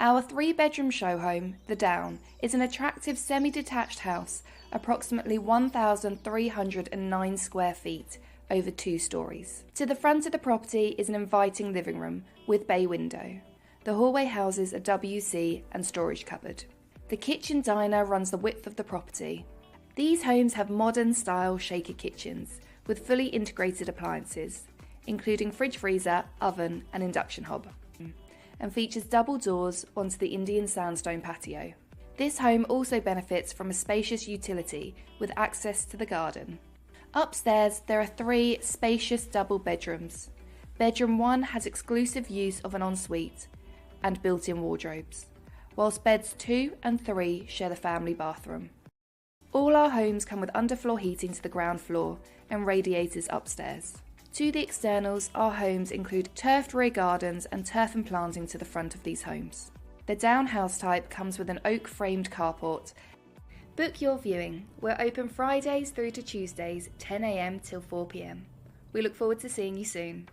Our 3-bedroom show home, The Down, is an attractive semi-detached house, approximately 1,309 square feet, over 2 stories. To the front of the property is an inviting living room with bay window. The hallway houses a WC and storage cupboard. The kitchen diner runs the width of the property. These homes have modern style shaker kitchens with fully integrated appliances, including fridge freezer, oven and induction hob, and features double doors onto the Indian sandstone patio. This home also benefits from a spacious utility with access to the garden. Upstairs there are 3 spacious double bedrooms. Bedroom 1 has exclusive use of an ensuite and built-in wardrobes, whilst beds 2 and 3 share the family bathroom. All our homes come with underfloor heating to the ground floor and radiators upstairs. To the externals, our homes include turfed rear gardens and turf and planting to the front of these homes. The Down house type comes with an oak-framed carport. Book your viewing. We're open Fridays through to Tuesdays, 10 AM till 4 PM. We look forward to seeing you soon.